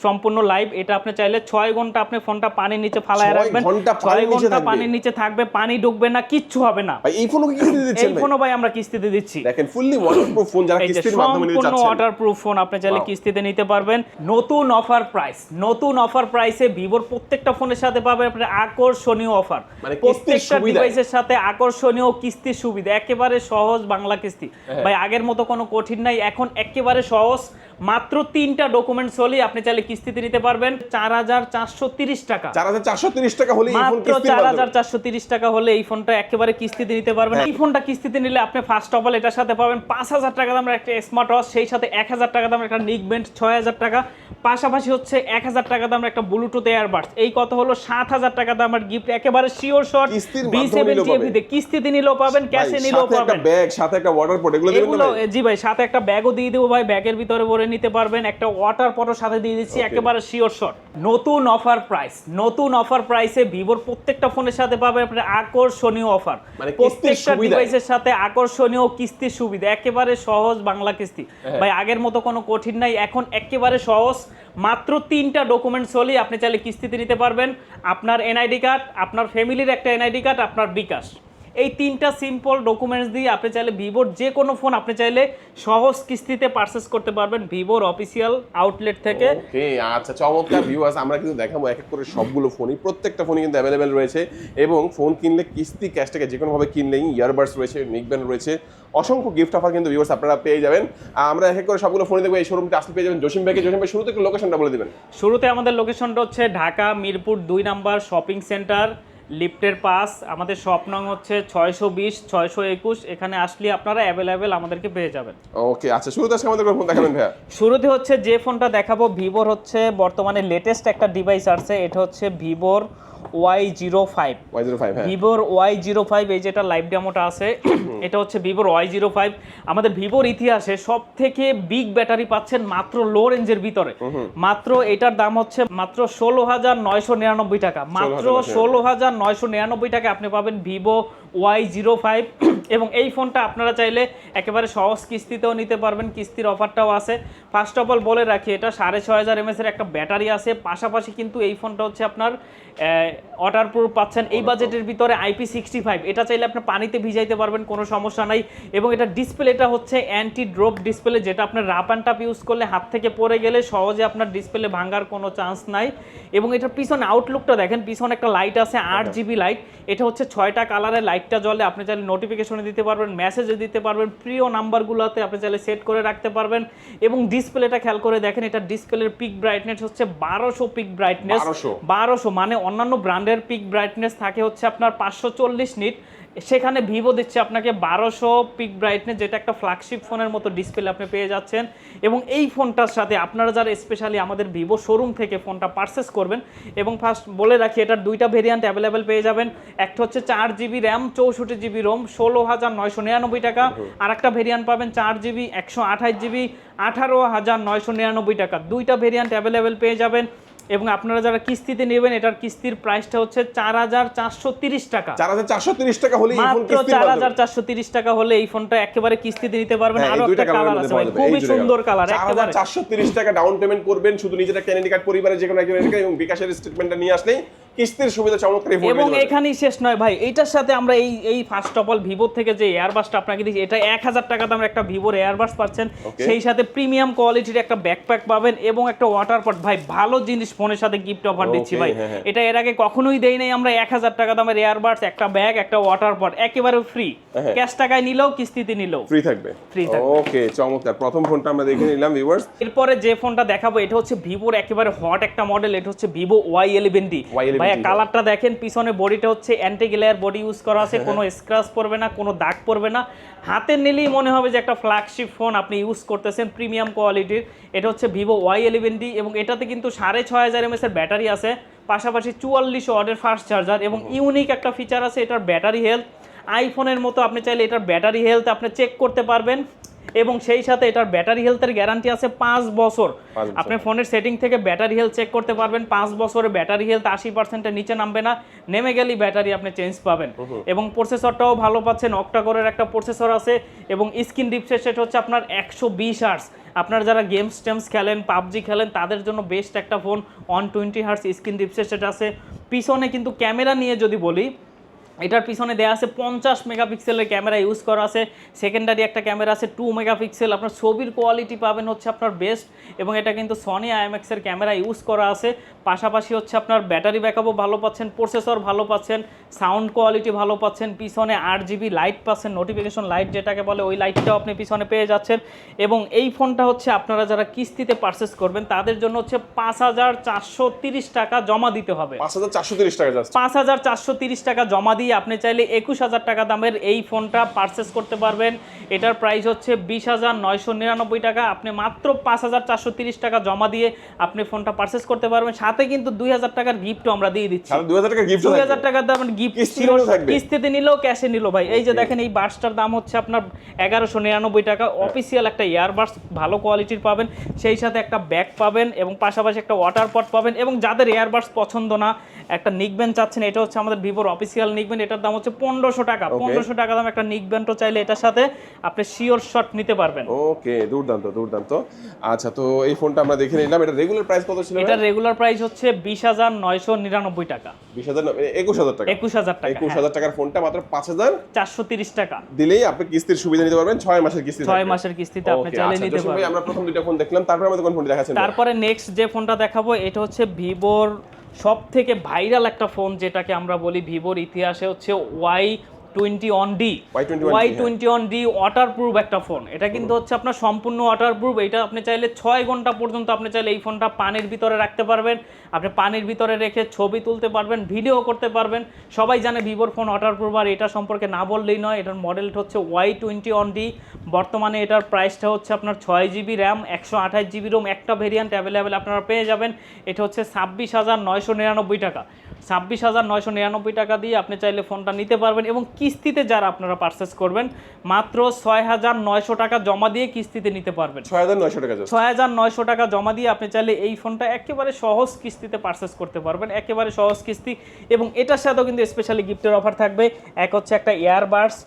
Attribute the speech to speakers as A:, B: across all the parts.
A: সম্পূর্ণ লাইভ। এটা আপনি চাইলে 6 ঘন্টা আপনি ফোনটা পানির নিচে ফালায় রাখবেন, 6 ঘন্টা পানির নিচে থাকবে, পানি ঢুকবে না, কিচ্ছু হবে না।
B: ভাই এই ফোনও কি কিস্তিতে দিচ্ছেন?
A: এই ফোনও ভাই আমরা কিস্তিতে দিচ্ছি।
B: দেখেন ফুললি ওয়াটারপ্রুফ ফোন, যারা কিস্তির মাধ্যমে নিতে চাচ্ছেন,
A: সম্পূর্ণ ওয়াটারপ্রুফ ফোন আপনি চাইলে কিস্তিতে নিতে পারবেন। নতুন অফার প্রাইস, নতুন অফার প্রাইসে ভিভোর প্রত্যেকটা ফোনের সাথে পাবেন আপনি আকর্ষণীয় অফার,
B: মানে
A: প্রত্যেকটা ডিভাইসের সাথে আকর্ষণীয় কিস্তির সুবিধা, একেবারে সহজ বাংলা কিস্তি। ভাই আগের মতো কোনো কঠিন নাই, এখন একেবারে সহজ। মাত্র 3টা ডকুমেন্টস হলেই আপনি চাইলে কিস্তিতে নিতে পারবেন। 4430 টাকা,
B: 4430 টাকা হলে এই ফোন
A: মাত্র 4430 টাকা হলে এই ফোনটা একেবারে কিস্তিতে নিতে পারবেন। এই ফোনটা কিস্তিতে নিলে আপনি ফার্স্ট অফ অল এটার সাথে পাবেন 5000 টাকা দামের একটা স্মার্ট ওয়াচ, সেই সাথে 1000 টাকা দামের একটা নিক ব্যান্ড 6000 টাকা, পাশাপাশি হচ্ছে 1000 টাকা দামের একটা ব্লুটুথ এয়ারবাডস। এই কত হলো 7000 টাকা দামের গিফট, একেবারে শিওর শট। B70 কিস্তিতে নিলেও পাবেন, ক্যাশে নিলেও পাবেন।
B: একটা ব্যাগ সাথে একটা ওয়াটার পট এগুলো দিবেন না ভাই?
A: জি ভাই, সাথে একটা ব্যাগও দিয়ে দেবো ভাই, ব্যাগের ভিতরে ভরে নিতে পারবেন। একটা ওয়াটার পটও সাথে দিয়ে দিচ্ছি, একেবারে শিওর শট। নতুন অফার প্রাইস, নতুন অফার প্রাইসে ভিভোর প্রত্যেকটা ফোনের সাথে পাবেন আপনি আকর্ষণীয় অফার,
B: মানে
A: প্রত্যেকটা ডিভাইসের সাথে আকর্ষণীয় কিস্তির সুবিধা, একেবারে সহজ বাংলা কিস্তি। ভাই আগের মতো কোনো কঠিন নাই, এখন একেবারে সহজ। মাত্র 3টা ডকুমেন্টস হলেই আপনি চাইলে কিস্তিতে নিতে পারবেন। আপনার এনআইডি কার্ড, আপনার ফ্যামিলির একটা এনআইডি কার্ড, আপনার বিকাশ, এই 3টা সিম্পল ডকুমেন্টস দিয়ে আপনি চাইলে ভিভোর যে কোনো ফোন আপনি চাইলে সহজ কিস্তিতে পারচেজ করতে পারবেন ভিভোর অফিসিয়াল আউটলেট থেকে।
B: ওকে, আচ্ছা চমৎকার ভিউয়ার্স, আমরা কিন্তু দেখাবো এক এক করে সবগুলো ফোনই, প্রত্যেকটা ফোনই কিন্তু অ্যাভেলেবেল রয়েছে। এবং ফোন কিনলে কিস্তি ক্যাশ থেকে যে কোনোভাবে কিনলেই ইয়ারবাডস রয়েছে, নিক ব্যান্ড রয়েছে, অসংখ্য গিফট অফার কিন্তু ভিউয়ার্স আপনারা পেয়ে যাবেন। আমরা এক এক করে সবগুলো ফোনে দেখবো। এই শোরুমটা আসলে পেয়ে যাবেন জসিম ভাইকে। জসিম ভাই শুরুতে একটু লোকেশনটা বলে দিবেন।
A: শুরুতে আমাদের লোকেশনটা হচ্ছে Dhaka Mirpur 2 number shopping centre, লিফটের পাস। আমাদের শপ নং হচ্ছে 620 621। এখানে আসলে আপনারা অ্যাভেলেবেল আমাদেরকে পেয়ে যাবেন।
B: ওকে, আচ্ছা শুরুতে আজকে আমাদের ফোন দেখাবেন ভাইয়া?
A: শুরুতে হচ্ছে যে ফোনটা দেখাবো ভিভোর হচ্ছে বর্তমানে লেটেস্ট একটা ডিভাইস আসছে, এটা হচ্ছে ভিভোর Y05। ভিভোর Y05, এই যেটা লাইভ ডেমোটা আছে এটা হচ্ছে ভিভোর Y05। আমাদের ভিভোর ইতিহাসে সব থেকে বিগ ব্যাটারি পাচ্ছেন মাত্র লো রেঞ্জের ভিতরে। মাত্র এটার দাম হচ্ছে মাত্র 16999 টাকা, মাত্র 16999 টাকা আপনি পাবেন ভিভো Y05। এবং এই ফোনটা আপনারা চাইলে একেবারে সহজ কিস্তিতেও নিতে পারবেন, কিস্তির অফারটাও আছে। ফার্স্ট অফ অল বলে রাখি, এটা 6500 mAh এর একটা ব্যাটারি আছে, পাশাপাশি কিন্তু এই ফোনটা হচ্ছে আপনার ওয়াটারপ্রুফ পাচ্ছেন এই বাজেটের ভিতরে। IP65, এটা চাইলে আপনি পানিতে ভিজাইতে পারবেন, কোনো সমস্যা নাই। এবং এটা ডিসপ্লেটা হচ্ছে অ্যান্টি ড্রপ ডিসপ্লে, যেটা আপনার রাপ অ্যান্ড টাপ ইউজ করলে হাত থেকে পড়ে গেলে সহজে আপনার ডিসপ্লে ভাঙার কোনো চান্স নাই। এবং এটার পিছনে আউটলুকটা দেখেন, পিছনে একটা লাইট আছে 8GB লাইট, এটা হচ্ছে 6টা কালারের লাইটটা জ্বলে। আপনি চাইলে নোটিফিকেশনে দিতে পারবেন, মেসেজে দিতে পারবেন, প্রিয় নাম্বারগুলোতে আপনি চাইলে সেট করে রাখতে পারবেন। এবং ডিসপ্লেটা খেয়াল করে দেখেন, এটা ডিসপ্লের পিক ব্রাইটনেস হচ্ছে 1200 পিক ব্রাইটনেস। 1200 মানে অন্যান্য ব্র্যান্ডের পিক ব্রাইটনেস থাকে হচ্ছে আপনার 540 নিট, সেখানে ভিভো দিচ্ছে আপনাকে 1200 পিক ব্রাইটনেস, যেটা একটা ফ্ল্যাগশিপ ফোনের মতো ডিসপ্লে আপনি পেয়ে যাচ্ছেন। এবং এই ফোনটার সাথে আপনারা যারা স্পেশালি আমাদের ভিভো শোরুম থেকে ফোনটা পারচেস করবেন, এবং ফার্স্ট বলে রাখি এটার 2টা ভেরিয়েন্ট অ্যাভেলেবেল পেয়ে যাবেন। একটা হচ্ছে 4GB র্যাম 64GB রোম 16999 টাকা, আর একটা ভেরিয়েন্ট পাবেন 4GB 128GB 18999 টাকা। 2টা ভেরিয়েন্ট অ্যাভেলেবেল পেয়ে যাবেন। এবং আপনারা যারা কিস্তিতে নেবেন, এটার কিস্তির প্রাইসটা হচ্ছে 4430 টাকা।
B: 4430 টাকা হলে এই ফোন
A: কিস্তিতে 4430 টাকা হলে এই ফোনটা একেবারে কিস্তিতে নিতে পারবেন। আরো একটা কালার আছে ভাই, খুবই সুন্দর কালার।
B: 4430 টাকা ডাউন পেমেন্ট করবেন, শুধু নিজের একটা এনআইডি কার্ড, পরিবারের যে কোনো একজন এনআইডি কার্ড এবং বিকাশের স্টেটমেন্টটা নিয়ে আসলেই কিস্তির সুবিধা চমৎকার।
A: এবং এখানেই শেষ নয় ভাই, এইটার সাথে আমরা এই ফার্স্ট অফ অল ভিভো থেকে যে এয়ারবাসটা আপনাকে দিচ্ছি, এটা 1000 টাকা দামের একটা ভিভোর এয়ারবাস পাচ্ছেন, সেই সাথে প্রিমিয়াম কোয়ালিটির একটা ব্যাকপ্যাক পাবেন এবং একটা ওয়াটার পট। ভাই ভালো জিনিস ফোনের সাথে গিফট অফার দিচ্ছি ভাই, এটা এর আগে কখনোই দেই নাই আমরা। 1000 টাকা দামের এয়ারবাস, একটা ব্যাগ, একটা ওয়াটার পট, একেবারে ফ্রি। ক্যাশ টাকায় নিলেও কিস্তিতে নিলেও
B: ফ্রি থাকবে। ওকে, চমৎকার। প্রথম ফোনটা আমরা দেখে নিলাম ভিউয়ার্স।
A: এরপরে যে ফোনটা দেখাবো এটা হচ্ছে ভিভোর একেবারে হট একটা মডেল, এটা হচ্ছে ভিভো Y11D। ভাই কালারটা দেখেন, পিছনে বডিটা হচ্ছে অ্যান্টি গ্লেয়ার বডি ইউজ করা আছে, কোনো স্ক্র্যাচ পড়বে না, কোনো দাগ পড়বে না। হাতে নিলেই মনে হবে যে একটা ফ্ল্যাগশিপ ফোন আপনি ইউজ করতেছেন, প্রিমিয়াম কোয়ালিটির। এটা হচ্ছে ভিভো Y11D এবং এটাতে কিন্তু 6500 mAh এর ব্যাটারি আছে, পাশাপাশি 44 ওয়াটের ফাস্ট চার্জার। এবং ইউনিক একটা ফিচার আছে এটার ব্যাটারি হেলথ। আইফোনের মতো আপনি চাইলে এটার ব্যাটারি হেলথ আপনি চেক করতে পারবেন এবং সেই সাথে এটার ব্যাটারি হেলথের গ্যারান্টি আছে 5 বছর। আপনি ফোনের সেটিং থেকে ব্যাটারি হেলথ চেক করতে পারবেন, 5 বছরে ব্যাটারি হেলথ 80%-এর নিচে নামবে না, নেমে গেলেই ব্যাটারি আপনি চেঞ্জ পাবেন। এবং প্রসেসরটাও ভালো পাচ্ছেন, অক্টাকোরের একটা প্রসেসর আছে এবং স্ক্রিন রিফ্রেশ রেট হচ্ছে আপনার 120 হার্টজ। আপনারা যারা গেমস টেমস খেলেন, পাবজি খেলেন, তাদের জন্য বেস্ট একটা phone. 120 hertz screen refresh rate আছে। পিছনে কিন্তু ক্যামেরা নিয়ে যদি বলি, এটার পিছনে দেওয়া আছে 50 মেগাপিক্সেলের ক্যামেরা ইউজ করা আছে, সেকেন্ডারি একটা ক্যামেরা আছে 2 মেগাপিক্সেল। আপনার ছবির কোয়ালিটি পাবেন হচ্ছে আপনার বেস্ট, এবং এটা কিন্তু সনি আইএমএক্সের ক্যামেরা ইউজ করা আছে। পাশাপাশি হচ্ছে আপনার ব্যাটারি ব্যাকআপও ভালো পাচ্ছেন, প্রসেসর ভালো পাচ্ছেন, সাউন্ড কোয়ালিটি ভালো পাচ্ছেন, পিছনে 8GB লাইট পাচ্ছেন, নোটিফিকেশন লাইট যেটাকে বলে ওই লাইটটাও আপনি পিছনে পেয়ে যাচ্ছেন। এবং এই ফোনটা হচ্ছে আপনারা যারা কিস্তিতে পারচেস করবেন তাদের জন্য হচ্ছে 5430 টাকা জমা দিতে হবে।
B: 5430 টাকা,
A: 5430 টাকা জমা দিয়ে আপনি চাইলে 21000 টাকা দামের এই ফোনটা পারচেস করতে পারবেন। এটার প্রাইস হচ্ছে 20,999 টাকা। আপনি মাত্র 5430 টাকা জমা দিয়ে আপনি ফোনটা পারচেস করতে পারবেন। সাথে কিন্তু 2000 টাকার গিফটও আমরা দিয়ে দিচ্ছি।
B: 2000 টাকা গিফট,
A: 2000 টাকার দাম গিফট, কিস্তিতে নিলেও ক্যাশে নিলো ভাই। এই যে দেখেন এই বাসটার দাম হচ্ছে আপনার 1199 টাকা। অফিসিয়াল একটা ইয়ারবাস ভালো কোয়ালিটির পাবেন, সেই সাথে একটা ব্যাগ পাবেন এবং পাশাপাশি একটা ওয়াটার পট পাবেন। এবং যাদের এয়ারবাস পছন্দ না, একটা নিকব্যান্ড চাচ্ছেন, এটা হচ্ছে আমাদের ভিভোর অফিসিয়াল নিকব্যান্ড, এটার দাম হচ্ছে 1500 টাকা। 1500 টাকা দাম একটা নিকব্যান্ডও চাইলে এটার সাথে আপনি শিওর শট নিতে পারবেন।
B: ওকে, দুর্দান্ত দুর্দান্ত। আচ্ছা, তো এই ফোনটা আমরা দেখে নিলাম, এটা রেগুলার প্রাইস কত ছিল?
A: এটা রেগুলার প্রাইস হচ্ছে 20,999 টাকা।
B: 21000 টাকা। 21000 টাকার ফোনটা মাত্র 5430
A: টাকা
B: দিলেই আপনি কিস্তির সুবিধা নিতে পারবেন। 6 মাসের কিস্তি,
A: 6 মাসের কিস্তিতে আপনি চাইলে নিতে পারবেন।
B: আমরা প্রথম দুইটা ফোন দেখলাম, তারপরে আমাদের কোন ফোনটা দেখাচ্ছেন?
A: তারপরে নেক্সট যে ফোনটা দেখাবো এটা হচ্ছে ভিভোর সব থেকে ভাইরাল একটা ফোন, যেটাকে আমরা বলি ভিভোর ইতিহাসে হচ্ছে Y21D। Y21D ওয়াটারপ্রুফ একটা ফোন। এটা কিন্তু হচ্ছে আপনার সম্পূর্ণ ওয়াটারপ্রুফ। এটা আপনি চাইলে 6 ঘন্টা পর্যন্ত আপনি চাইলে এই ফোনটা পানির ভিতরে রাখতে পারবেন। আপনি পানির ভিতরে রেখে ছবি তুলতে পারবেন, ভিডিও করতে পারবেন। সবাই জানে ভিভোর ফোন ওয়াটারপ্রুফ, আর এটা সম্পর্কে না বললেই নয়। এটার মডেলটা হচ্ছে Y21D। বর্তমানে এটার প্রাইসটা হচ্ছে আপনার 6GB র্যাম, 128GB রোম, একটা ভেরিয়েন্ট অ্যাভেলেবেল আপনারা পেয়ে যাবেন। এটা হচ্ছে 26,999 টাকা। 26,999 টাকা দিয়ে আপনি চাইলে ফোনটা নিতে পারবেন। এবং কিস্তিতে যারা আপনারা পারচেস করবেন মাত্র 6,900 টাকা জমা দিয়ে কিস্তিতে নিতে পারবেন। 6,900 টাকা জমা দিয়ে আপনি চাইলে এই ফোনটা একেবারে সহজ কিস্তিতে পারচেস করতে পারবেন, একেবারে সহজ কিস্তি। এবং এটার সাথেও কিন্তু স্পেশালি গিফটের অফার থাকবে। এক হচ্ছে একটা ইয়ারবাডস,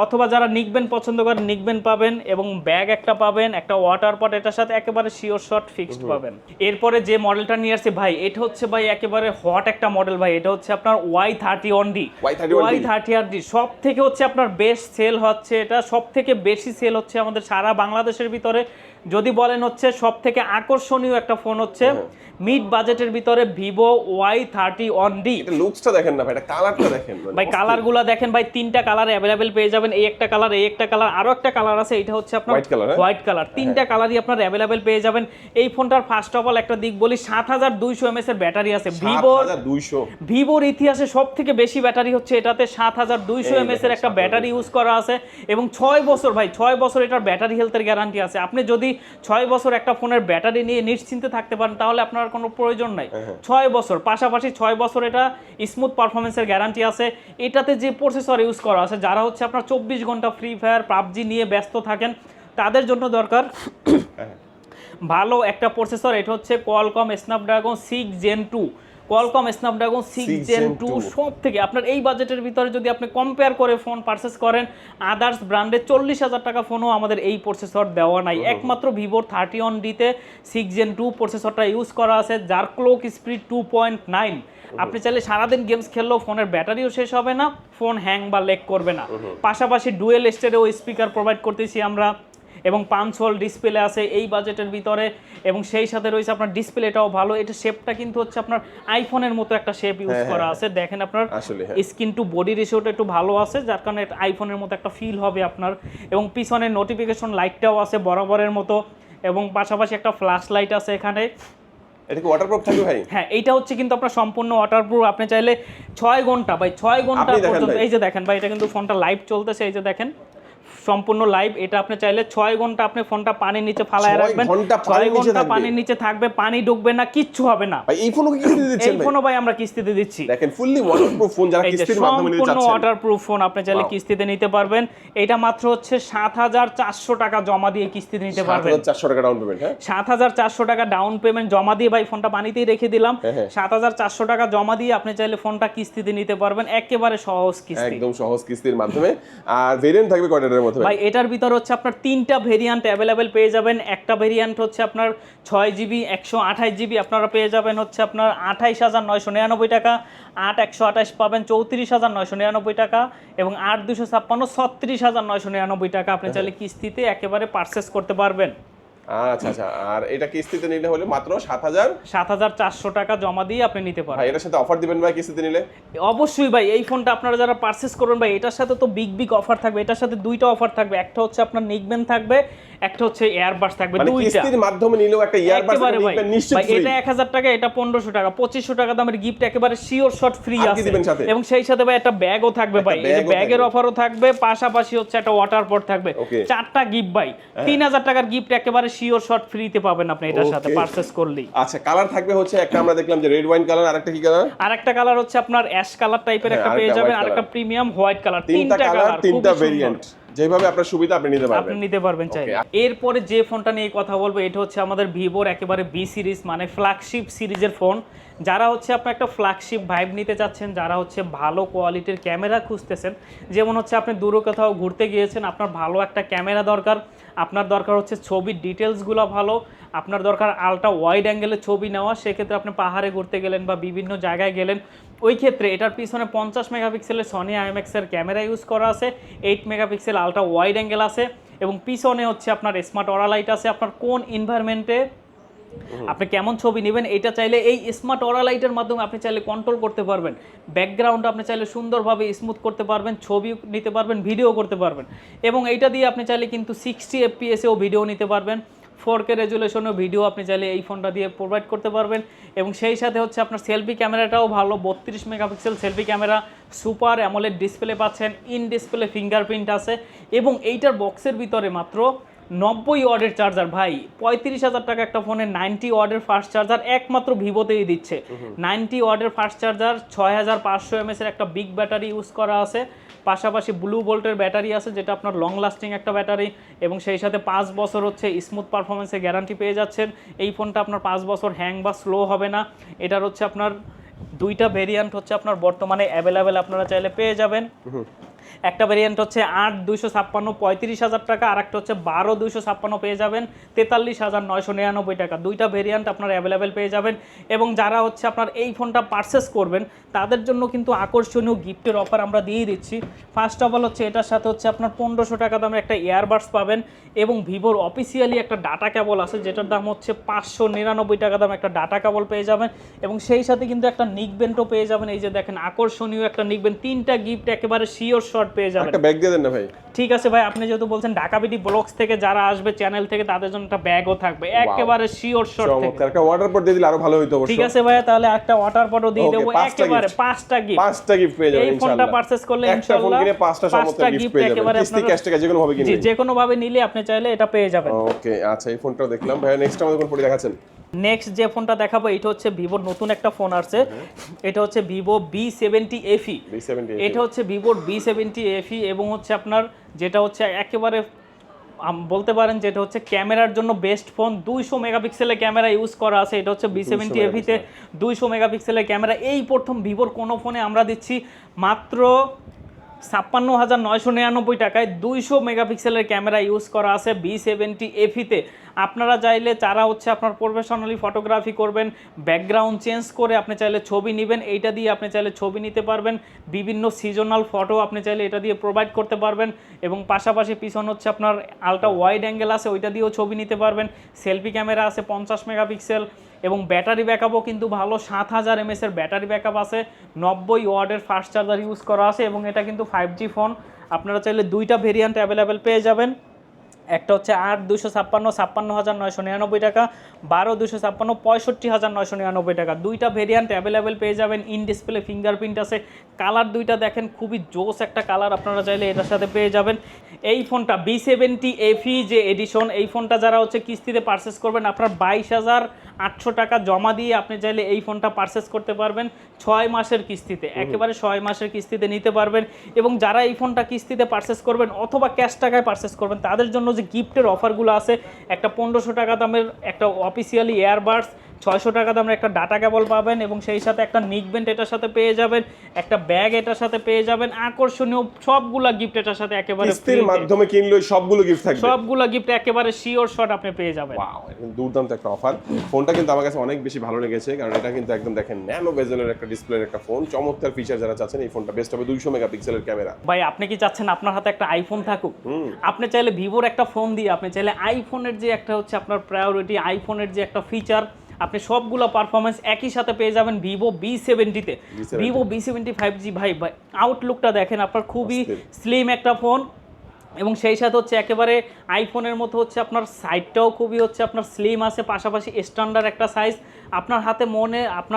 A: অথবা যারা নিকব্যান্ড পছন্দ করেন নিকব্যান্ড পাবেন, এবং ব্যাগ একটা পাবেন, একটা ওয়াটার পট এটার সাথে একেবারে শিওর শট ফিক্সড পাবেন। এরপরে যে মডেলটা নিয়ে আসছে ভাই, এটা হচ্ছে ভাই একেবারে হট একটা মডেল ভাই। এটা হচ্ছে আপনার Y31D। Y31D সব থেকে হচ্ছে আপনার বেস্ট সেল হচ্ছে, এটা সব থেকে বেশি সেল হচ্ছে আমাদের সারা বাংলাদেশের ভিতরে। যদি বলেন হচ্ছে সব থেকে আকর্ষণীয় একটা ফোন হচ্ছে মিড বাজেটের ভিতরে ভিভো Y31D।
B: এটা লুকসটা দেখেন না ভাই, এটা কালারটা দেখেন
A: ভাই, কালারগুলো দেখেন ভাই, 3টা কালার অ্যাভেলেবেল পেয়ে যাবেন। এই একটা কালার, এই একটা কালার, আরো একটা কালার আছে, এটা হচ্ছে আপনার হোয়াইট কালার। 3টা কালারই আপনার অ্যাভেলেবেল পেয়ে যাবেন। এই ফোনটার ফার্স্ট অফ অল একটা দিক বলি, 7200 mAh এর ব্যাটারি আছে। ভিভোর ইতিহাসে সব থেকে বেশি ব্যাটারি হচ্ছে এটাতে। 7200 mAh এর একটা ব্যাটারি ইউজ করা আছে, এবং 6 বছর ভাই, 6 বছর এটার ব্যাটারি হেলথের গ্যারান্টি আছে। আপনি যদি 6 বছর একটা ফোনের ব্যাটারি নিয়ে নিশ্চিন্তে থাকতে পারেন তাহলে আপনার কোনো প্রয়োজন নাই। 6 বছর, পাশাপাশি 6 বছর এটা স্মুথ পারফরমেন্সের গ্যারান্টি আছে। এটাতে যে প্রসেসর ইউজ করা আছে, যারা হচ্ছে আপনার 24 ঘন্টা ফ্রি ফায়ার পাবজি নিয়ে ব্যস্ত থাকেন তাদের জন্য দরকার ভালো একটা প্রসেসর। এটা হচ্ছে Qualcomm Snapdragon 6 Gen 2। Qualcomm Snapdragon 6 Gen 2 সব থেকে আপনার এই বাজেটের ভিতরে যদি আপনি কম্পেয়ার করে ফোন পারচেস করেন, আদার্স ব্র্যান্ডে 40,000 টাকা ফোনও আমাদের এই প্রসেসর দেওয়া নাই। একমাত্র ভিভোর 31D-তে 6 Gen 2 প্রসেসরটা ইউজ করা আছে, যার ক্লক স্পিড 2.9। আপনি চাইলে সারাদিন গেমস খেললেও ফোনের ব্যাটারিও শেষ হবে না, ফোন হ্যাং বা লেগ করবে না। পাশাপাশি ডুয়েল স্টেরিও স্পিকার প্রোভাইড করতেছি আমরা, এবং 5 হোল ডিসপ্লে আছে এই বাজেটের ভিতরে। এবং সেই সাথে রয়েছে আপনার ডিসপ্লেটাও ভালো। এটা শেপটা কিন্তু হচ্ছে আপনার আইফোনের মতো একটা শেপ ইউজ করা আছে। দেখেন আপনার স্ক্রিন টু বডি রেশিওটা একটু ভালো আছে, যার কারণে আইফোনের মতো একটা ফিল হবে আপনার। এবং পিছনে নোটিফিকেশন লাইটটাও আছে বরাবরের মতো, এবং পাশাপাশি একটা ফ্ল্যাশ লাইট আছে এখানে।
B: এটা কি ওয়াটারপ্রুফ থাকবে ভাই?
A: হ্যাঁ, এইটা হচ্ছে কিন্তু আপনার সম্পূর্ণ ওয়াটারপ্রুফ। আপনি চাইলে 6 ঘন্টা ভাই, 6 ঘন্টা পর্যন্ত, এই যে দেখেন ভাই, এটা কিন্তু ফোনটা লাইভ চলতেছে, এই যে দেখেন সম্পূর্ণ লাইভ। এটা আপনি চাইলে 6 ঘন্টা আপনি ফোনটা পানির নিচে ফালায় রাখবেন, 6 ঘন্টা পানির নিচে থাকবে, পানি ঢুকবে না, কিচ্ছু হবে না
B: ভাই। এই ফোনও কি কিস্তিতে দিচ্ছেন?
A: এই ফোনও ভাই আমরা কিস্তিতে দিচ্ছি।
B: দেখেন ফুললি ওয়াটারপ্রুফ ফোন, যারা কিস্তির মাধ্যমে নিতে চাচ্ছেন,
A: সম্পূর্ণ ওয়াটারপ্রুফ ফোন আপনি চাইলে কিস্তিতে নিতে পারবেন। এটা মাত্র হচ্ছে ৭,৪০০ টাকা জমা দিয়ে কিস্তিতে নিতে পারবেন।
B: ৭,৪০০ টাকা ডাউন পেমেন্ট। হ্যাঁ
A: ৭,৪০০ টাকা ডাউন পেমেন্ট জমা দিয়ে ভাই ফোনটা পানিতেই রেখে দিলাম। ৭,৪০০ টাকা জমা দিয়ে আপনি চাইলে ফোনটা কিস্তিতে নিতে পারবেন, একেবারে সহজ কিস্তি,
B: একদম সহজ কিস্তির মাধ্যমে। আর ভেরিয়েন্ট থাকবে কয়টার মধ্যে
A: ভাই? এটার ভিতর হচ্ছে আপনার 3টা ভেরিয়েন্ট অ্যাভেলেবেল পেয়ে যাবেন। একটা ভেরিয়েন্ট হচ্ছে আপনার 6GB 128GB, আপনারা পেয়ে যাবেন হচ্ছে আপনার ২৮,৯৯৯ টাকা। ৮/১২৮ পাবেন ৩৪,৯৯৯ টাকা, এবং ৮/২৫৬ ৩৬,৯৯৯ টাকা। আপনি চাইলে কিস্তিতে একেবারে পারচেস করতে পারবেন।
B: আচ্ছা আচ্ছা। আর এটা কিস্তিতে নিলে হলে মাত্র
A: ৭,৪০০ টাকা জমা দিয়ে আপনি নিতে পারবেন।
B: ভাই এটার সাথে অফার দিবেন ভাই কিস্তিতে নিলে?
A: অবশ্যই ভাই, এই ফোনটা আপনারা যারা পারচেস করবেন ভাই, এটার সাথে তো বিগ অফার থাকবে। এটার সাথে 2টা অফার থাকবে, একটা হচ্ছে আপনার নিকবেন থাকবে, একটা হচ্ছে এয়ারবাস থাকবে।
B: মানে
A: দুইটা
B: কিস্তির মাধ্যমে নিলেও একটা এয়ারবাস নিকবেন নিশ্চিত ফ্রি।
A: এটা 1000 টাকা, এটা 1500 টাকা, 2500 টাকা দামের গিফট একেবারে শিওর শট ফ্রি আছে। এবং সেই সাথে ভাই একটা ব্যাগও থাকবে ভাই, এই যে ব্যাগের অফারও থাকবে, পাশাপাশি হচ্ছে একটা ওয়াটার পট থাকবে, 4টা গিফট ভাই। 3000 টাকার গিফট একেবারে শিওর শট ফ্রিতে পাবেন আপনি এটার সাথে পারচেস করলেই।
B: আচ্ছা, কালার থাকবে হচ্ছে একটা আমরা দেখলাম যে রেড ওয়াইন কালার, আরেকটা কি কালার?
A: আরেকটা কালার হচ্ছে আপনার অ্যাশ কালার টাইপের একটা পেয়ে যাবেন, আরেকটা প্রিমিয়াম হোয়াইট কালার। 3টা কালার, 3টা
B: ভেরিয়েন্ট, যেভাবে আপনার সুবিধা আপনি নিতে পারবেন
A: চাইলে। এরপরে যে ফোনটা নিয়ে কথা বলবো, এটা হচ্ছে আমাদের ভিভোর একেবারে বি সিরিজ, মানে ফ্ল্যাগশিপ সিরিজের ফোন। যারা হচ্ছে আপনার একটা ফ্ল্যাগশিপ ভাইব নিতে চাচ্ছেন, যারা হচ্ছে ভালো কোয়ালিটির ক্যামেরা খুঁজতেছেন, যেমন হচ্ছে আপনি দূরে কোথাও ঘুরতে গিয়েছেন, আপনার ভালো একটা ক্যামেরা দরকার, আপনার দরকার হচ্ছে ছবির ডিটেলসগুলো ভালো, আপনার দরকার আলট্রা ওয়াইড অ্যাঙ্গেলের ছবি নেওয়া, সেক্ষেত্রে আপনি পাহাড়ে ঘুরতে গেলেন বা বিভিন্ন জায়গায় গেলেন, ওই ক্ষেত্রে এটার পিছনে 50 মেগাপিক্সেলের সনি আইএমএক্সের ক্যামেরা ইউজ করা আছে, 8 মেগাপিক্সেল আলট্রা ওয়াইড অ্যাঙ্গেল আছে, এবং পিছনে হচ্ছে আপনার স্মার্ট অরা লাইট আছে। আপনার কোন এনভায়রনমেন্টে আপনি কেমন ছবি নেবেন, এটা চাইলে এই স্মার্ট অরা লাইটের মাধ্যমে আপনি চাইলে কন্ট্রোল করতে পারবেন। ব্যাকগ্রাউন্ড আপনি চাইলে সুন্দরভাবে স্মুথ করতে পারবেন, ছবি নিতে পারবেন, ভিডিও করতে পারবেন, এবং এইটা দিয়ে আপনি চাইলে কিন্তু 60 FPS-এও ভিডিও নিতে পারবেন। 4K রেজুলেশনেও ভিডিও আপনি চাইলে এই ফোনটা দিয়ে প্রোভাইড করতে পারবেন। এবং সেই সাথে হচ্ছে আপনার সেলফি ক্যামেরাটাও ভালো, 32 megapixel selfie camera, super AMOLED display পাচ্ছেন, ইন ডিসপ্লে ফিঙ্গারপ্রিন্ট আছে, এবং এইটার বক্সের ভিতরে মাত্র 90 ওয়াটের চার্জার। ভাই 35,000 টাকা একটা ফোনে 90 ওয়াটের ফাস্ট চার্জার একমাত্র ভিভোতেই দিচ্ছে। 90 ওয়াটের ফাস্ট চার্জার, 6500 mAh এর একটা বিগ ব্যাটারি ইউজ করা আছে, পাশাপাশি ব্লু ভোল্টের ব্যাটারি আছে, যেটা আপনার লং লাস্টিং একটা ব্যাটারি, এবং সেই সাথে 5 বছর হচ্ছে স্মুথ পারফরমেন্সের গ্যারান্টি পেয়ে যাচ্ছেন। এই ফোনটা আপনার 5 বছর হ্যাং বা স্লো হবে না। এটার হচ্ছে আপনার 2টা ভেরিয়েন্ট হচ্ছে আপনার বর্তমানে অ্যাভেলেবেল, আপনারা চাইলে পেয়ে যাবেন। একটা ভেরিয়েন্ট হচ্ছে 8/256 35,000 টাকা, আর একটা হচ্ছে 12/256 পেয়ে যাবেন 43,999 টাকা। 2টা ভেরিয়েন্ট আপনারা অ্যাভেলেবেল পেয়ে যাবেন। এবং যারা হচ্ছে আপনার এই ফোনটা পারচেস করবেন, তাদের জন্য কিন্তু আকর্ষণীয় গিফটের অফার আমরা দিয়ে দিচ্ছি। ফার্স্ট অফ অল হচ্ছে এটার সাথে হচ্ছে আপনার 1500 টাকা দামের একটা ইয়ারবাডস পাবেন, এবং ভিভোর অফিসিয়ালি একটা ডাটা কেবল আছে, যেটার দাম হচ্ছে 599 টাকা দামে একটা ডাটা কেবল পেয়ে যাবেন। এবং সেই সাথে কিন্তু একটা নিকবেন্টও পেয়ে যাবেন। এই যে দেখেন আকর্ষণীয় একটা নিকবেন্ট, 3টা গিফট একেবারে শিওর শট পেয়ে যাবেন।
B: একটা ব্যাগ দিয়ে দেন না ভাই।
A: ঠিক আছে ভাই, আপনি যেহেতু বলছেন ঢাকা বিডি ব্লগস থেকে যারা আসবে চ্যানেল থেকে, তাদের জন্য একটা ব্যাগও থাকবে একেবারে শিওর শট থেকে।
B: একটা ওয়াটার পট দিয়ে দিলে আরো ভালো হতো অবশ্যই।
A: ঠিক আছে ভাই, তাহলে একটা ওয়াটার পটও দিয়ে দেব একেবারে 5টা গিফট।
B: 5টা গিফট পেয়ে যাবেন
A: ইনশাআল্লাহ। এই ফোনটা পারচেজ করলে ইনশাআল্লাহ
B: 5টা চমৎকার গিফট পেয়ে যাবেন। কিস্তি ক্যাশ টাকা যে কোনো ভাবে কিনলে,
A: যে কোনো ভাবে নিলে আপনি চাইলে এটা পেয়ে যাবেন।
B: ওকে আচ্ছা, এই ফোনটাও দেখলাম ভাই। নেক্সট আমাদের কোন ফোন দেখাচ্ছেন?
A: নেক্সট যে ফোনটা দেখাবো, এটা হচ্ছে ভিভোর নতুন একটা ফোন আসছে। এটা হচ্ছে ভিভো B70 FE। এটা হচ্ছে ভিভোর B70 FE, এবং হচ্ছে আপনার যেটা হচ্ছে একেবারে বলতে পারেন যেটা হচ্ছে ক্যামেরার জন্য বেস্ট ফোন। 200 মেগাপিক্সেলের ক্যামেরা ইউজ করা আছে। এটা হচ্ছে B70 FE-তে 200 মেগাপিক্সেলের ক্যামেরা। এই প্রথম ভিভোর কোনো ফোনে আমরা দিচ্ছি মাত্র 56,999 টাকায় 200 মেগাপিক্সেলের ক্যামেরা ইউজ করা আছে B70 FE-তে। আপনারা চাইলে যারা হচ্ছে আপনার প্রফেশনালি ফটোগ্রাফি করবেন, ব্যাকগ্রাউন্ড চেঞ্জ করে আপনি চাইলে ছবি নেবেন, এইটা দিয়ে আপনি চাইলে ছবি নিতে পারবেন। বিভিন্ন সিজনাল ফটো আপনি চাইলে এটা দিয়ে প্রোভাইড করতে পারবেন। এবং পাশাপাশি পিছন হচ্ছে আপনার আলট্রা ওয়াইড অ্যাঙ্গেল আছে, ওইটা দিয়েও ছবি নিতে পারবেন। সেলফি ক্যামেরা আছে 50 মেগাপিক্সেল, এবং ব্যাটারি ব্যাকআপও কিন্তু ভালো, 7000 mAh এর ব্যাটারি ব্যাকআপ আছে, 90 ওয়াটের ফাস্ট চার্জার ইউজ করা আছে, এবং এটা কিন্তু 5G ফোন। আপনারা চাইলে 2টা ভেরিয়েন্ট অ্যাভেলেবেল পেয়ে যাবেন। একটা হচ্ছে 8/256 56,999 টাকা, 12/256 65,999 টাকা। দুইটা ভেরিয়েন্ট অ্যাভেলেবেল পেয়ে যাবেন। ইন ডিসপ্লে ফিঙ্গারপ্রিন্ট আছে। কালার দুইটা দেখেন খুবই জোস একটা কালার, আপনারা চাইলে এটার সাথে পেয়ে যাবেন। এই ফোনটা B70 FE যে এডিশন, এই ফোনটা যারা হচ্ছে কিস্তিতে পারচেস করবেন আপনার 22,800 টাকা জমা দিয়ে আপনি চাইলে এই ফোনটা পারচেস করতে পারবেন 6 মাসের কিস্তিতে, একেবারে 6 মাসের কিস্তিতে নিতে পারবেন। এবং যারা এই ফোনটা কিস্তিতে পারচেস করবেন অথবা ক্যাশ টাকায় পারচেস করবেন তাদের জন্য যে গিফটের অফারগুলো আছে, একটা 1500 টাকা দামের একটা অফিসিয়ালি এয়ারবাডস, 600 টাকা দামের একটা ডাটা কেবল পাবেন এবং সেই সাথে একটা নিকবেন্ট এটার সাথে পেয়ে যাবেন, একটা ব্যাগ এটার সাথে পেয়ে যাবেন। আকর্ষণীয় সবগুলা গিফট এটার সাথে একেবারে
B: কিস্তির মাধ্যমে কিনলে সবগুলো গিফট থাকবে,
A: সবগুলা গিফট একেবারে শিওর শট আপনি পেয়ে যাবেন।
B: ওয়াও, এটা দুর্দান্ত একটা অফার। ফোনটা কিন্তু আমার কাছে অনেক বেশি ভালো লেগেছে, কারণ এটা কিন্তু একদম দেখেন ন্যানো বেজেলের একটা ডিসপ্লের একটা ফোন, চমৎকার ফিচার যারা চাচ্ছেন এই ফোনটা বেস্ট হবে। 200 মেগাপিক্সেলের ক্যামেরা।
A: ভাই আপনি কি চাচ্ছেন আপনার হাতে একটা আইফোন থাকুক? আপনি চাইলে ভিভোর একটা ফোন দিয়ে আপনি চাইলে আইফোনের যে একটা হচ্ছে আপনার প্রায়োরিটি, আইফোনের যে একটা ফিচার, আপনি সবগুলো পারফরমেন্স একই সাথে পেয়ে যাবেন ভিভো B70-তে। ভিভো B70 5G ভাই আউটলুকটা দেখেন আপনার, খুবই স্লিম একটা ফোন এবং সেই সাথে হচ্ছে একেবারে আইফোনের মতো হচ্ছে আপনার সাইজটাও খুবই হচ্ছে আপনার স্লিম আছে, পাশাপাশি স্ট্যান্ডার্ড একটা সাইজ। আপনার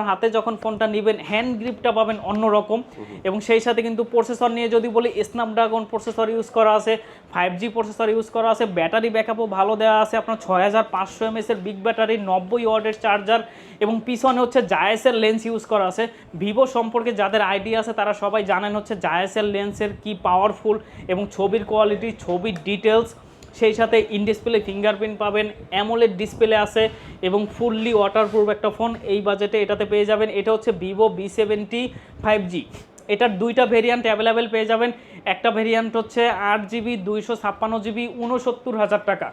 A: হাতে যখন ফোনটা নেবেন হ্যান্ড গ্রিপটা পাবেন অন্যরকম। এবং সেই সাথে কিন্তু প্রসেসর নিয়ে যদি বলি, স্ন্যাপড্রাগন প্রসেসর ইউজ করা আছে, 5G প্রসেসর ইউজ করা আছে, ব্যাটারি ব্যাকআপও ভালো দেওয়া আছে আপনার 6500 mAh এর বিগ ব্যাটারি, 90 ওয়াটের চার্জার এবং পিছনে হচ্ছে জায়াসের লেন্স ইউজ করা আছে। ভিভো সম্পর্কে যাদের আইডিয়া আছে তারা সবাই জানেন হচ্ছে জায়াসের লেন্সের কি পাওয়ারফুল এবং ছবির কোয়ালিটি, ছবির ডিটেলস। সেই সাথে ইন ডিসপ্লে ফিঙ্গারপ্রিন্ট পাবেন, অ্যামোলেড ডিসপ্লে আছে এবং ফুললি ওয়াটারপ্রুফ একটা ফোন এই বাজেটে এটাতে পেয়ে যাবেন। এটা হচ্ছে ভিভো B70 5G। এটার দুইটা ভেরিয়েন্ট অ্যাভেলেবেল পেয়ে যাবেন। একটা ভেরিয়েন্ট হচ্ছে 8GB 256GB 69,000 টাকা,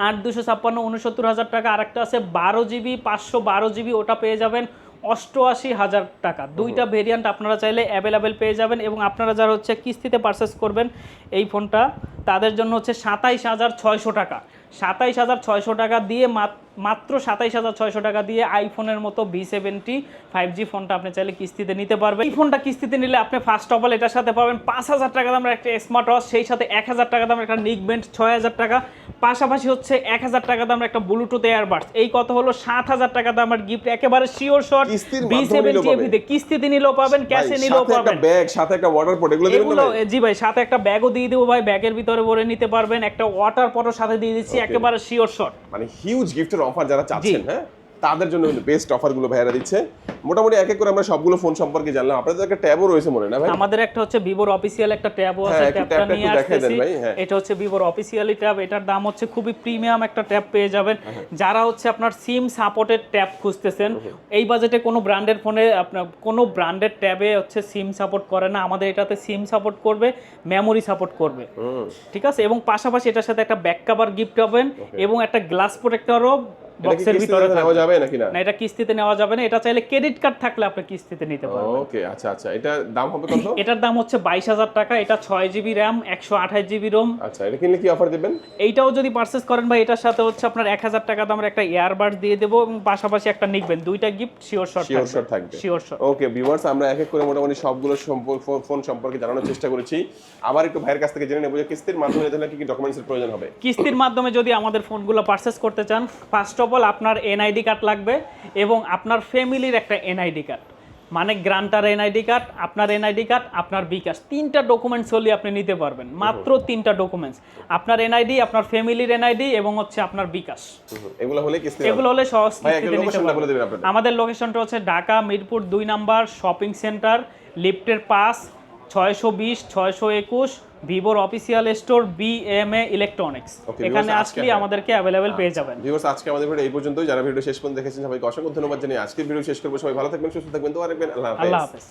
A: 8/256 69,000 টাকা। আরেকটা আছে 12GB 512GB, ওটা পেয়ে যাবেন 88,000 টাকা। দুইটা ভেরিয়েন্ট আপনারা চাইলে অ্যাভেলেবেল পেয়ে যাবেন। এবং আপনারা যারা হচ্ছে কিস্তিতে পারচেস করবেন এই ফোনটা, তাদের জন্য হচ্ছে 27,600 টাকা, 27,600 টাকা দিয়ে মাত্র 27,600 টাকা দিয়ে আইফোনের মতো B70 5G ফোনটা আপনি চাইলে কিস্তিতে নিতে পারবেন। এই ফোনটা কিস্তিতে নিলে আপনি ফার্স্ট অফ অল এটার সাথে পাবেন 5,000 টাকা দামের একটা স্মার্ট ওয়াচ, সেই সাথে 1,000 টাকা দামের একটা নিকবেন্ট 6,000 টাকা, পাশাপাশি হচ্ছে 1,000 টাকা দামের একটা ব্লুটুথ এয়ারবাডস। এই কত হলো 7,000 টাকা দামের গিফট, একেবারে শিওর শট। B70 এভিতে কিস্তিতে নিলেও পাবেন, ক্যাশে নিলেও পাবেন।
B: ব্যাগ সাথে একটা ওয়াটার পট এগুলো দিবেন না?
A: জি ভাই, সাথে একটা ব্যাগও দিয়ে দেবো ভাই, ব্যাগের ভিতরে ভরে নিতে পারবেন। একটা ওয়াটার পটও সাথে দিয়ে দিচ্ছি, একেবারে শিওর শট।
B: মানে হিউজ গিফটের অফার যারা চাচ্ছেন, হ্যাঁ তাদের জন্য কিন্তু বেস্ট অফারগুলো ভাইরা দিচ্ছে। মোটামুটি এক এক করে আমরা সবগুলো ফোন সম্পর্কে জানলাম। আপনাদের একটা ট্যাবও রয়েছে মনে না ভাই?
A: আমাদের একটা হচ্ছে ভিভোর অফিসিয়াল একটা ট্যাবও আছে, ট্যাবটা নিয়ে আসতেছি। এটা হচ্ছে ভিভোর অফিসিয়ালি ট্যাব, এটার দাম হচ্ছে খুবই প্রিমিয়াম একটা ট্যাব পেয়ে যাবেন। যারা হচ্ছে আপনার সিম সাপোর্টেড ট্যাব খুঁজতেছেন, এই বাজেটে কোনো ব্র্যান্ডের ফোনে আপনার কোনো ব্র্যান্ডেড ট্যাবে হচ্ছে সিম সাপোর্ট করে না, আমাদের এটাতে সিম সাপোর্ট করবে, মেমোরি সাপোর্ট করবে, ঠিক আছে। এবং পাশাপাশি এটার সাথে একটা ব্যাক কভার গিফট পাবেন এবং একটা গ্লাস প্রোটেক্টরও বক্সের ভিতরে
B: নেওয়া যাবে নাকি না?
A: না, এটা কিস্তিতে নেওয়া যাবে না, এটা চাইলে ক্রেডিট কার্ড থাকলে আপনি কিস্তিতে নিতে পারবেন।
B: ওকে, আচ্ছা আচ্ছা, এটা দাম হবে কত?
A: এটার দাম হচ্ছে 22,000 টাকা। এটা 6GB RAM 128GB ROM।
B: আচ্ছা, এটা কিনলে কি অফার দিবেন?
A: এইটাও যদি পারচেজ করেন ভাই, এটার সাথে হচ্ছে আপনার 1,000 টাকা দামের একটা ইয়ারবাডস দিয়ে দেবো এবং পাশাপাশি একটা নিকবেন, দুইটা গিফট শিওর শট থাকবে। Sure shot.
B: ওকে ভিউয়ার্স, আমরা এক এক করে মোটামুটি সবগুলো ফোন সম্পর্কে জানানোর চেষ্টা করেছি। আবার একটু ভাইয়ের কাছ থেকে জেনে নেব যে কিস্তির মাধ্যমে নিতে হলে কি কি ডকুমেন্টসের প্রয়োজন হবে?
A: কিস্তির মাধ্যমে যদি আমাদের ফোনগুলো পারচেজ করতে চান, ফার্স্ট অফ অল আপনার এনআইডি কার্ড লাগবে এবং আপনার ফ্যামিলির একটা এনআইডি কার্ড, মানে গ্রান্টার এনআইডি কার্ড, আপনার এনআইডি কার্ড, আপনার বিকাশ, 3টা ডকুমেন্টস হলে আপনি নিতে পারবেন। মাত্র 3টা ডকুমেন্টস, আপনার এনআইডি, আপনার ফ্যামিলির এনআইডি এবং হচ্ছে আপনার বিকাশ।
B: এগুলো হলে কিস্তি,
A: এগুলো হলে সহজ কিস্তিতে নিতে পারবেন। আমাদের লোকেশনটা হচ্ছে Dhaka Mirpur 2 number shopping centre, লিফটের পাস 620 621, ভিভোর অফিসিয়াল স্টোর BMA ইলেকট্রনিক্স। এখানে আসলে আমাদেরকে অ্যাভেলেবেল পেয়ে যাবেন।
B: ভিউয়ার্স, আজকে আমাদের ভিডিও এই পর্যন্তই। যারা ভিডিও শেষ পর্যন্ত দেখেছেন সবাইকে অসংখ্য ধন্যবাদ জানিয়ে আজকের ভিডিও শেষ করব। সবাই ভালো থাকবেন, সুস্থ থাকবেন, দোয়া রাখবেন। আল্লাহ হাফেজ।